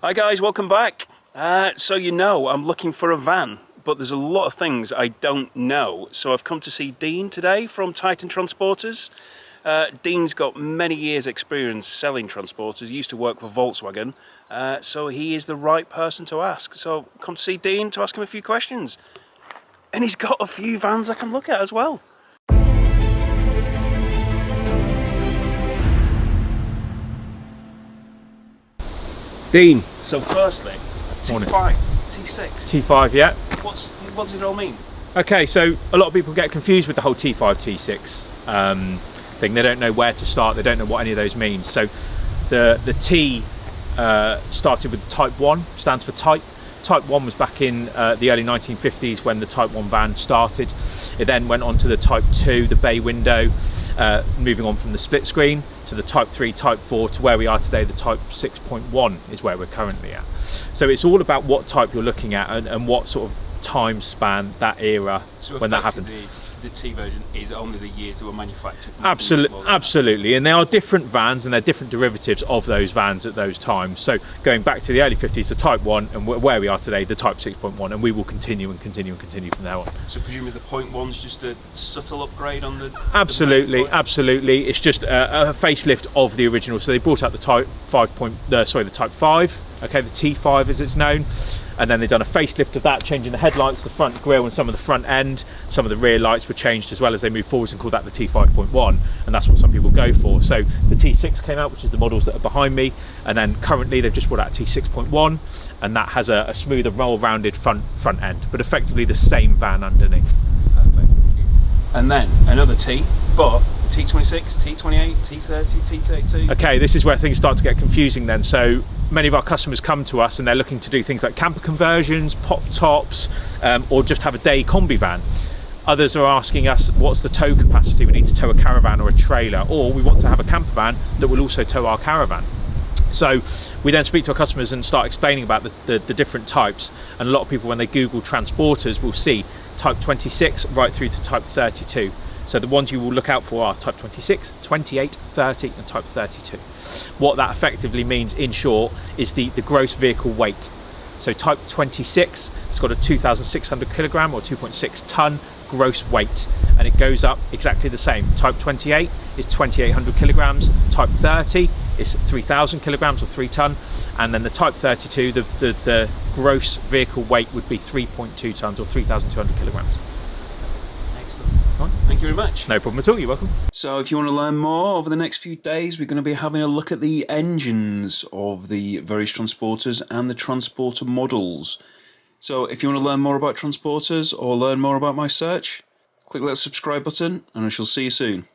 Hi guys, welcome back. So I'm looking for a van, but there's a lot of things I don't know. So I've come to see Dean today from Titan Transporters. Dean's got many years experience selling transporters. He used to work for Volkswagen, so he is the right person to ask. So I've come to see Dean to ask him a few questions. And he's got a few vans I can look at as well. Dean, so firstly, T5, T6. T5, yeah. What does it all mean? Okay, so a lot of people get confused with the whole T5, T6 thing. They don't know where to start. They don't know what any of those mean. So the T started with Type 1, stands for type. Type 1 was back in the early 1950s when the Type 1 van started. It then went on to the Type 2, the bay window, moving on from the split screen to the Type 3, Type 4 to where we are today, the Type 6.1 is where we're currently at. So it's all about what type you're looking at and what sort of time span, that era, so when that happened. The T version is only the years that were manufactured. Absolutely, and they are different vans and they're different derivatives of those vans at those times. So going back to the early 50s, the Type 1, and where we are today, the Type 6.1, and we will continue from now on. So presumably the point one's just a subtle upgrade on the... Absolutely. It's just a facelift of the original. So they brought out the Type 5, okay, the T5 as it's known. And then they've done a facelift of that, changing the headlights, the front grille and some of the front end. Some of the rear lights were changed as well as they move forwards and called that the T5.1, and that's what some people go for. So the T6 came out, which is the models that are behind me, and then currently they've just brought out T6.1, and that has a smoother, well-rounded front end, but effectively the same van underneath. Perfect. And then another T, but T26, T28, T30, T32. Okay, this is where things start to get confusing then. So many of our customers come to us and they're looking to do things like camper conversions, pop tops, or just have a day Kombi van. Others are asking us what's the tow capacity. We need to tow a caravan or a trailer, or we want to have a camper van that will also tow our caravan. So we then speak to our customers and start explaining about the different types, and a lot of people, when they Google transporters, will see Type 26 right through to Type 32. So the ones you will look out for are Type 26, 28, 30 and Type 32. What that effectively means in short is the gross vehicle weight. So Type 26, it's got a 2,600 kilogram or 2.6 ton gross weight, and it goes up exactly the same. Type 28 is 2,800 kilograms, Type 30 is 3,000 kilograms or 3 ton, and then the Type 32, the gross vehicle weight would be 3.2 tons or 3,200 kilograms. Thank you very much. No problem at all, you're welcome. So if you want to learn more over the next few days, we're going to be having a look at the engines of the various transporters and the transporter models. So if you want to learn more about transporters or learn more about my search, click that subscribe button and I shall see you soon.